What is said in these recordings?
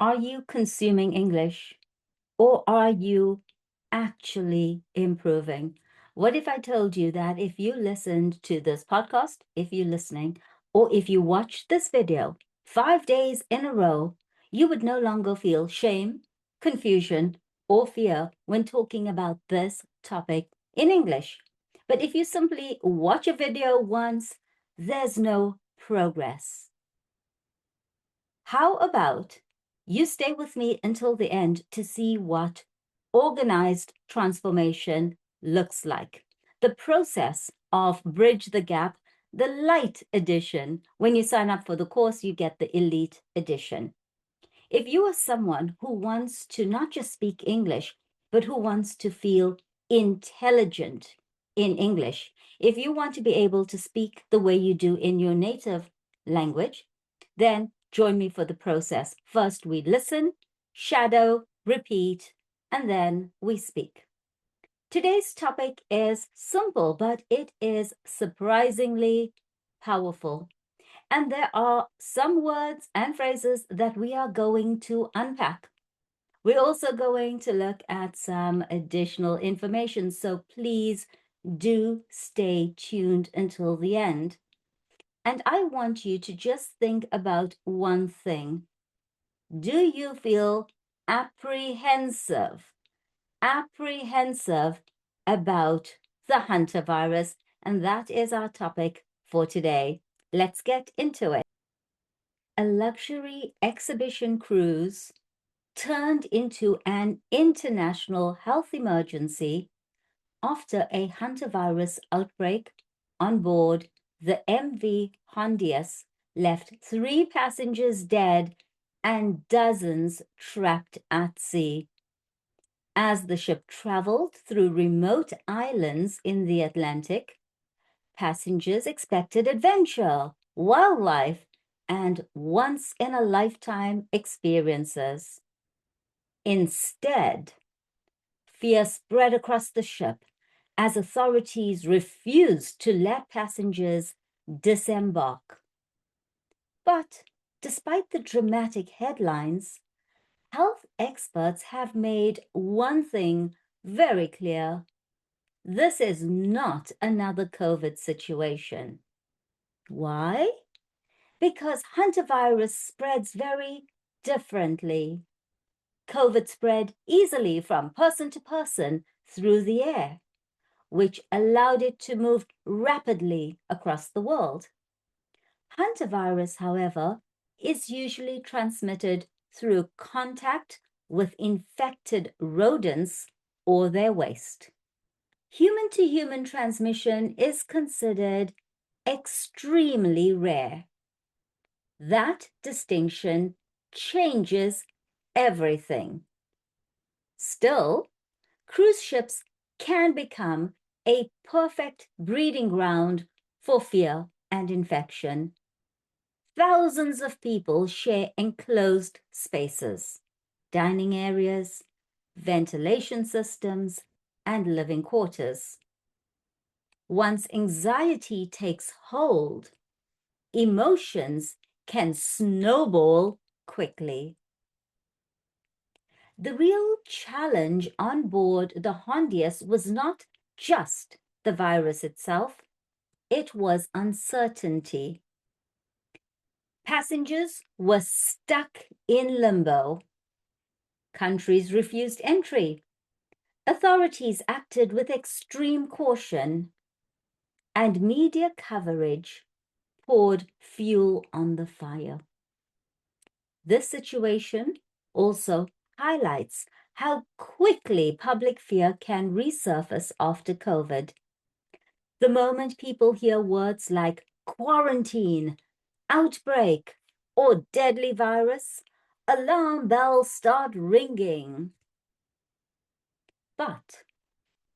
Are you consuming English, or are you actually improving? What if I told you that if you listened to this podcast, if you're listening, or if you watched this video 5 days in a row, you would no longer feel shame, confusion, or fear when talking about this topic in English? But if you simply watch a video once, there's no progress. How about you stay with me until the end to see what organized transformation looks like? The process of Bridge the Gap, the light edition. When you sign up for the course, you get the elite edition. If you are someone who wants to not just speak English, but who wants to feel intelligent in English, if you want to be able to speak the way you do in your native language, then join me for the process. First, we listen, shadow, repeat, and then we speak. Today's topic is simple, but it is surprisingly powerful. And there are some words and phrases that we are going to unpack. We're also going to look at some additional information, so please do stay tuned until the end. And I want you to just think about one thing. Do you feel apprehensive about the hantavirus? And that is our topic for today. Let's get into it. A luxury exhibition cruise turned into an international health emergency after a hantavirus outbreak on board the MV Hondius left 3 passengers dead and dozens trapped at sea. As the ship traveled through remote islands in the Atlantic, passengers expected adventure, wildlife, and once-in-a-lifetime experiences. Instead, fear spread across the ship as authorities refused to let passengers disembark. But despite the dramatic headlines, health experts have made one thing very clear. This is not another COVID situation. Why? Because hantavirus spreads very differently. COVID spread easily from person to person through the air, which allowed it to move rapidly across the world. Hantavirus, however, is usually transmitted through contact with infected rodents or their waste. Human-to-human transmission is considered extremely rare. That distinction changes everything. Still, cruise ships can become a perfect breeding ground for fear and infection. Thousands of people share enclosed spaces, dining areas, ventilation systems, and living quarters. Once anxiety takes hold, emotions can snowball quickly. The real challenge on board the Hondius was not just the virus itself, it was uncertainty. Passengers were stuck in limbo. Countries refused entry. Authorities acted with extreme caution, and media coverage poured fuel on the fire. This situation also highlights how quickly public fear can resurface after COVID. The moment people hear words like quarantine, outbreak, or deadly virus, alarm bells start ringing. But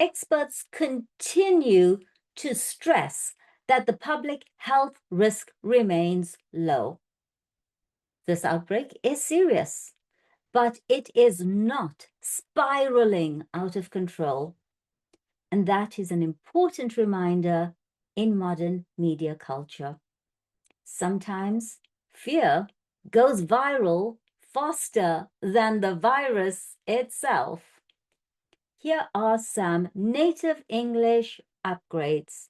experts continue to stress that the public health risk remains low. This outbreak is serious, but it is not spiraling out of control. And that is an important reminder in modern media culture. Sometimes fear goes viral faster than the virus itself. Here are some native English upgrades.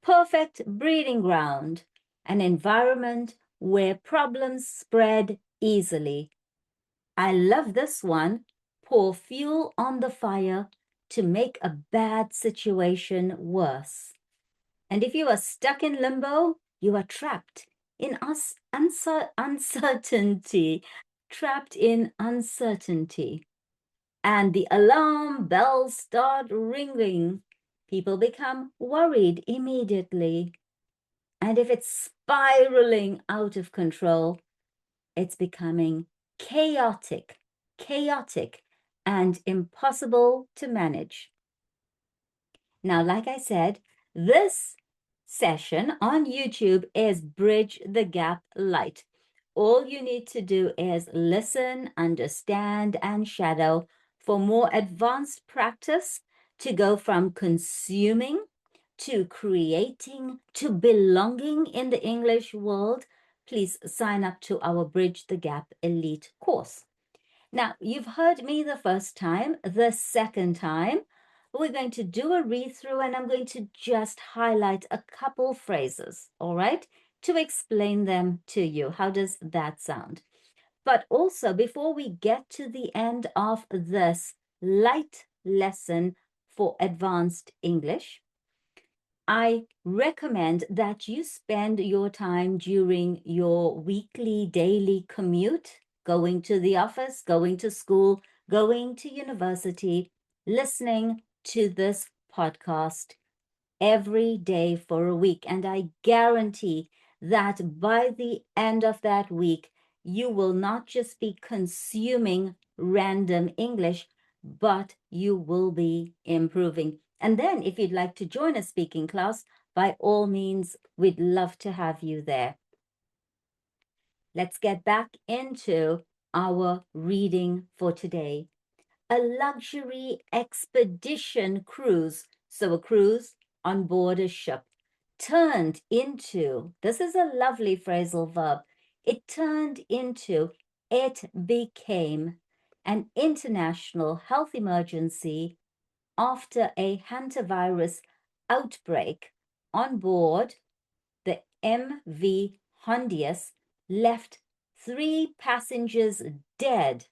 Perfect breeding ground, an environment where problems spread easily. I love this one. Pour fuel on the fire to make a bad situation worse. And if you are stuck in limbo, you are trapped in uncertainty, trapped in uncertainty. And the alarm bells start ringing. People become worried immediately. And if it's spiraling out of control, it's becoming chaotic, and impossible to manage. Now, like I said, this session on YouTube is Bridge the Gap Light. All you need to do is listen, understand, and shadow. For more advanced practice, to go from consuming to creating to belonging in the English world, please sign up to our Bridge the Gap Elite course. Now, you've heard me the first time. The second time, we're going to do a read-through, and I'm going to just highlight a couple phrases, all right, to explain them to you. How does that sound? But also, before we get to the end of this light lesson for advanced English, I recommend that you spend your time during your weekly, daily commute, going to the office, going to school, going to university, listening to this podcast every day for a week. And I guarantee that by the end of that week, you will not just be consuming random English, but you will be improving. And then if you'd like to join a speaking class, by all means, we'd love to have you there. Let's get back into our reading for today. A luxury expedition cruise, so a cruise on board a ship, turned into, this is a lovely phrasal verb, it became an international health emergency after a hantavirus outbreak on board the MV Hondius left 3 passengers dead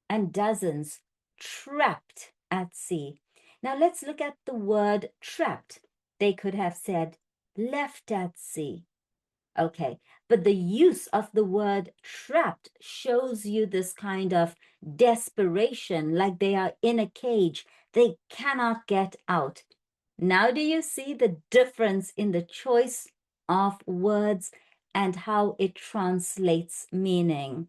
and dozens trapped at sea. Now let's look at the word trapped. They could have said left at sea. Okay, but the use of the word trapped shows you this kind of desperation, like they are in a cage. They cannot get out. Now do you see the difference in the choice of words and how it translates meaning?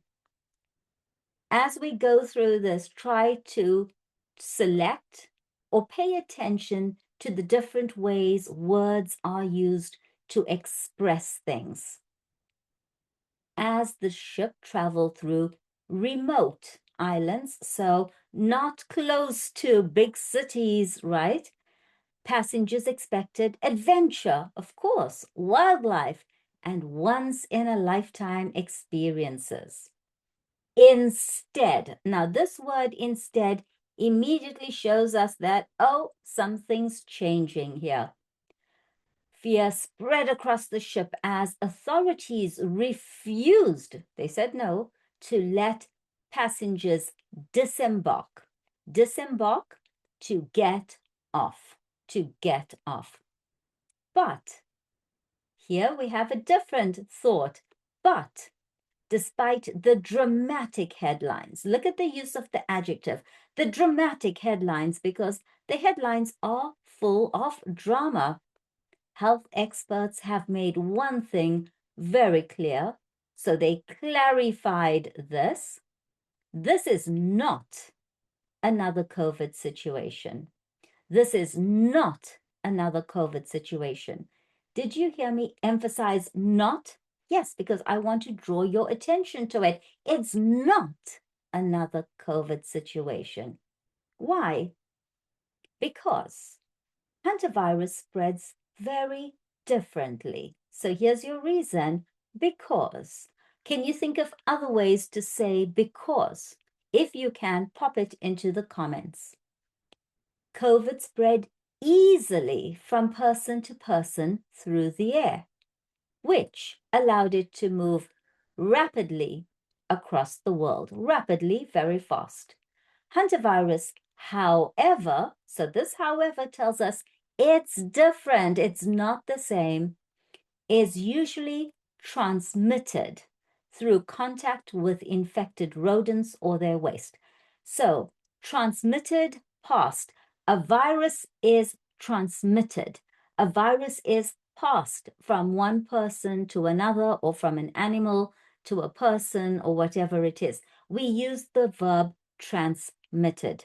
As we go through this, try to select or pay attention to the different ways words are used to express things. As the ship traveled through remote islands, so not close to big cities, right? Passengers expected adventure, of course, wildlife, and once-in-a-lifetime experiences. Instead, now this word instead immediately shows us that, oh, something's changing here. Fear spread across the ship as authorities refused, they said no, to let passengers disembark. Disembark, to get off, to get off. But here we have a different thought. But despite the dramatic headlines, look at the use of the adjective, the dramatic headlines, because the headlines are full of drama. Health experts have made one thing very clear, so they clarified this. This is not another COVID situation. This is not another COVID situation. Did you hear me emphasize not? Yes, because I want to draw your attention to it. It's not another COVID situation. Why? Because hantavirus spreads very differently. So here's your reason. Because Can you think of other ways to say because? If you can, pop it into the comments. COVID spread easily from person to person through the air, which allowed it to move rapidly across the world. Rapidly, very fast. Hantavirus, however, so this however tells us it's different, it's not the same, is usually transmitted through contact with infected rodents or their waste. So transmitted, passed. A virus is transmitted. A virus is passed from one person to another or from an animal to a person or whatever it is. We use the verb transmitted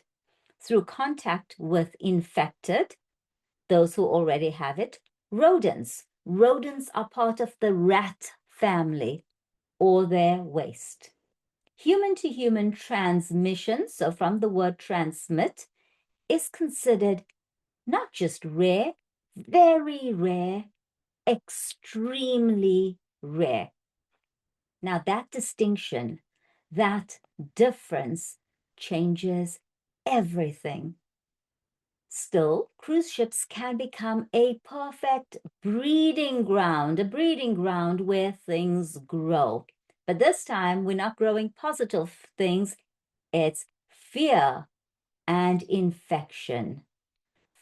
through contact with infected, those who already have it, rodents. Rodents are part of the rat family or their waste. Human-to-human transmission, so from the word transmit, is considered not just rare, very rare, extremely rare. Now that distinction, that difference changes everything. Still, cruise ships can become a perfect breeding ground, a breeding ground where things grow. But this time, we're not growing positive things, it's fear and infection.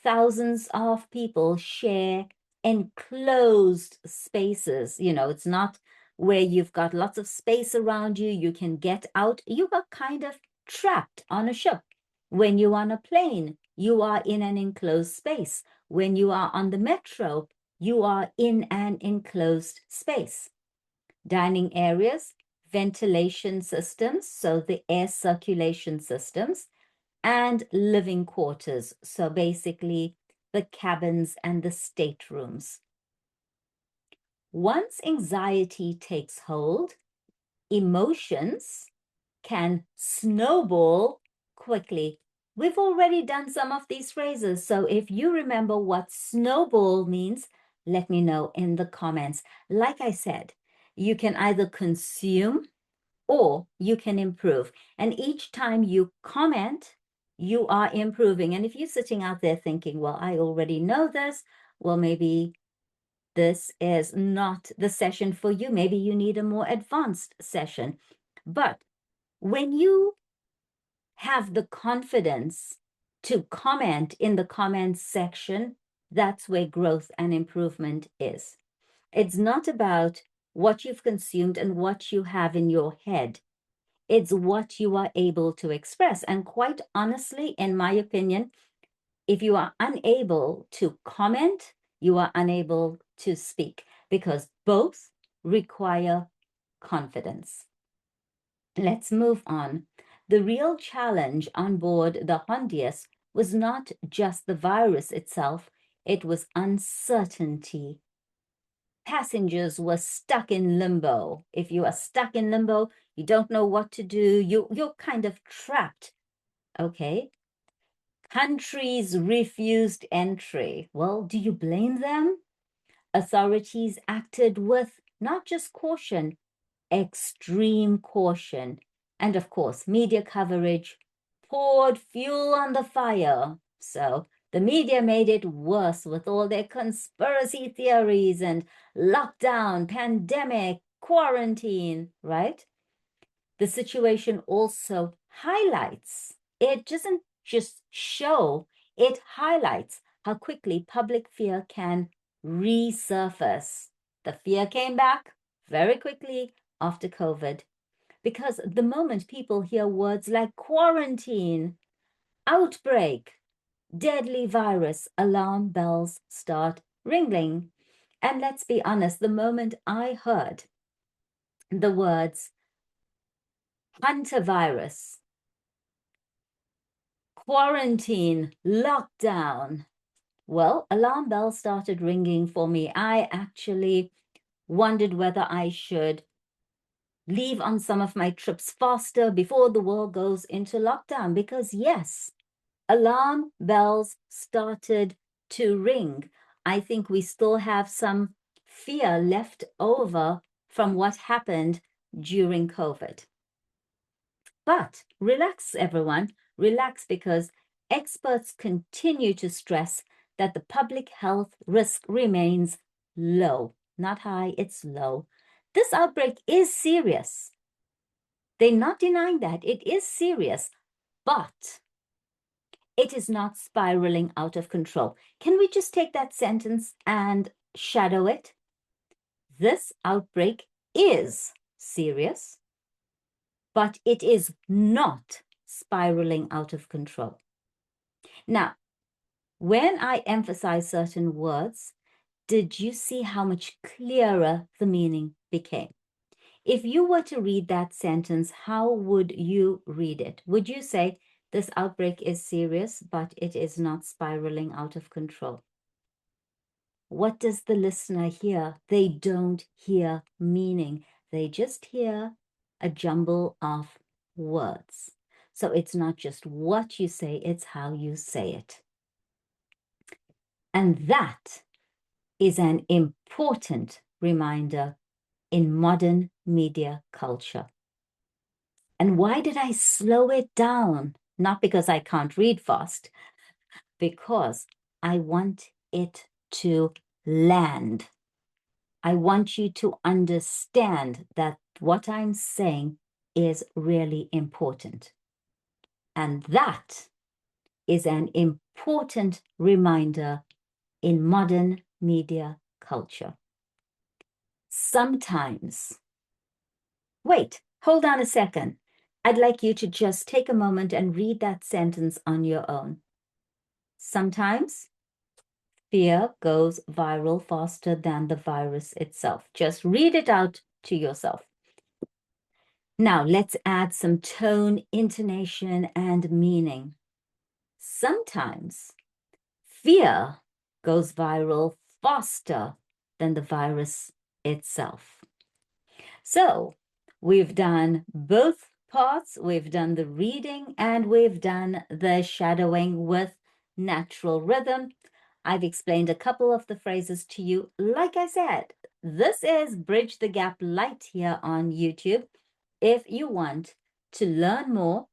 Thousands of people share enclosed spaces. You know, it's not where you've got lots of space around you, you can get out. You are kind of trapped on a ship. When you're on a plane, you are in an enclosed space. When you are on the metro, you are in an enclosed space. Dining areas, ventilation systems, so the air circulation systems, and living quarters, so basically the cabins and the staterooms. Once anxiety takes hold, emotions can snowball quickly. We've already done some of these phrases, so if you remember what snowball means, let me know in the comments. Like I said, you can either consume or you can improve. And each time you comment, you are improving. And if you're sitting out there thinking, well, I already know this, well, maybe this is not the session for you. Maybe you need a more advanced session. But when you have the confidence to comment in the comments section, that's where growth and improvement is. It's not about what you've consumed and what you have in your head. It's what you are able to express. And quite honestly, in my opinion, if you are unable to comment, you are unable to speak, because both require confidence. Let's move on. The real challenge on board the Hondius was not just the virus itself, it was uncertainty. Passengers were stuck in limbo. If you are stuck in limbo, you don't know what to do, you're kind of trapped, okay? Countries refused entry. Well, do you blame them? Authorities acted with not just caution, extreme caution. And of course, media coverage poured fuel on the fire. So the media made it worse with all their conspiracy theories and lockdown, pandemic, quarantine, right? The situation also highlights, it doesn't just show, it highlights how quickly public fear can resurface. The fear came back very quickly after COVID, because the moment people hear words like quarantine, outbreak, deadly virus, alarm bells start ringing. And let's be honest, the moment I heard the words hantavirus, quarantine, lockdown, well, alarm bells started ringing for me. I actually wondered whether I should leave on some of my trips faster before the world goes into lockdown, because yes, alarm bells started to ring. I think we still have some fear left over from what happened during COVID. But relax, everyone. Relax, because experts continue to stress that the public health risk remains low. Not high, it's low. This outbreak is serious. They're not denying that. It is serious, but it is not spiraling out of control. Can we just take that sentence and shadow it? This outbreak is serious, but it is not spiraling out of control. Now, when I emphasize certain words, did you see how much clearer the meaning became? If you were to read that sentence, how would you read it? Would you say, this outbreak is serious, but it is not spiraling out of control? What does the listener hear? They don't hear meaning. They just hear a jumble of words. So it's not just what you say, it's how you say it. And that is an important reminder in modern media culture. And why did I slow it down? Not because I can't read fast, because I want it to land. I want you to understand that what I'm saying is really important. And that is an important reminder in modern media culture. Sometimes, wait, hold on a second. I'd like you to just take a moment and read that sentence on your own. Sometimes fear goes viral faster than the virus itself. Just read it out to yourself. Now, let's add some tone, intonation, and meaning. Sometimes fear goes viral faster than the virus itself. So we've done both parts. We've done the reading and we've done the shadowing with natural rhythm. I've explained a couple of the phrases to you. Like I said, this is Bridge the Gap Light here on YouTube. If you want to learn more,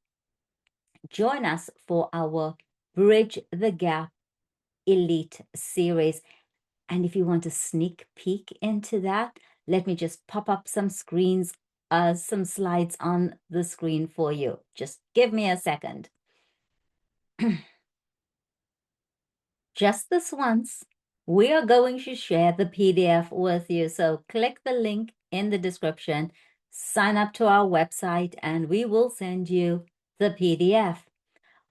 join us for our Bridge the Gap Elite series. And if you want a sneak peek into that, let me just pop up some screens, some slides on the screen for you. Just give me a second. Just this once, we are going to share the PDF with you. So click the link in the description, sign up to our website, and we will send you the PDF.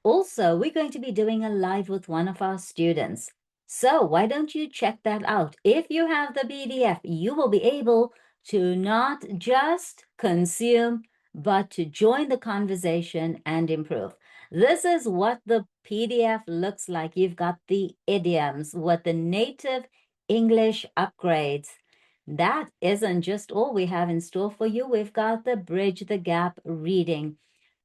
Also, we're going to be doing a live with one of our students. So why don't you check that out? If you have the PDF, you will be able to not just consume, but to join the conversation and improve. This is what the PDF looks like. You've got the idioms, what the native English upgrades. That isn't just all we have in store for you. We've got the Bridge the Gap reading.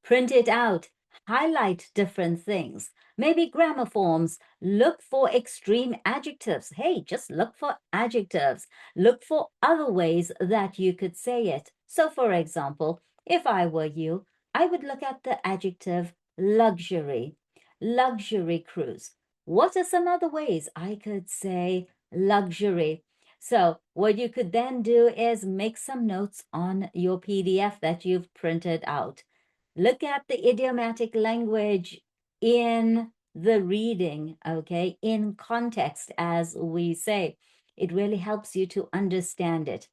Print it out. Highlight different things, maybe grammar forms, look for extreme adjectives. Hey, just look for adjectives. Look for other ways that you could say it. So for example, if I were you, I would look at the adjective luxury, luxury cruise. What are some other ways I could say luxury? So what you could then do is make some notes on your PDF that you've printed out. Look at the idiomatic language in the reading, okay, in context, as we say. It really helps you to understand it.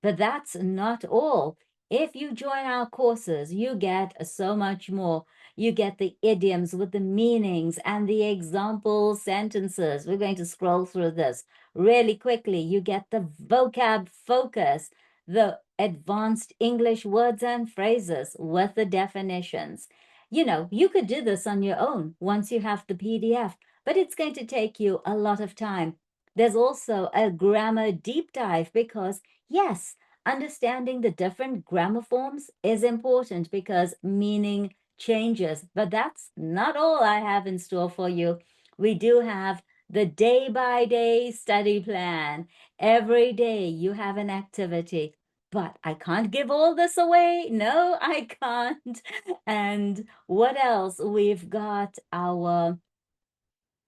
But that's not all. If you join our courses, you get so much more. You get the idioms with the meanings and the example sentences. We're going to scroll through this really quickly. You get the vocab focus, the advanced English words and phrases with the definitions. You know, you could do this on your own once you have the PDF, but it's going to take you a lot of time. There's also a grammar deep dive because, yes, understanding the different grammar forms is important because meaning changes. But that's not all I have in store for you. We do have the day-by-day study plan. Every day you have an activity. But I can't give all this away. No, I can't. And what else? We've got our,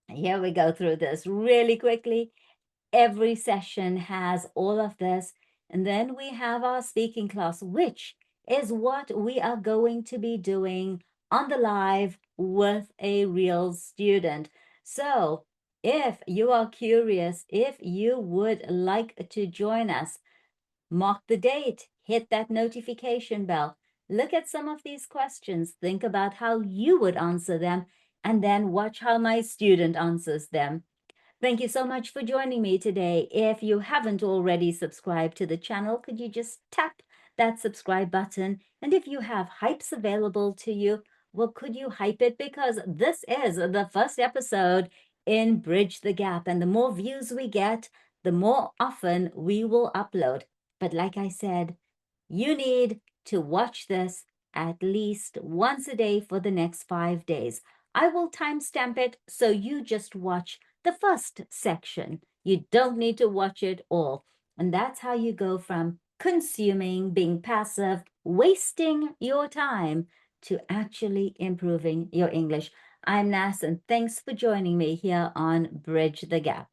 here we go through this really quickly. Every session has all of this. And then we have our speaking class, which is what we are going to be doing on the live with a real student. So if you are curious, if you would like to join us, mark the date, hit that notification bell, look at some of these questions, think about how you would answer them, and then watch how my student answers them. Thank you so much for joining me today. If you haven't already subscribed to the channel, could you just tap that subscribe button? And if you have hypes available to you, well, could you hype it? Because this is the first episode in Bridge the Gap. And the more views we get, the more often we will upload. But like I said, you need to watch this at least once a day for the next 5 days. I will timestamp it so you just watch the first section. You don't need to watch it all. And that's how you go from consuming, being passive, wasting your time, to actually improving your English. I'm Nas, and thanks for joining me here on Bridge the Gap.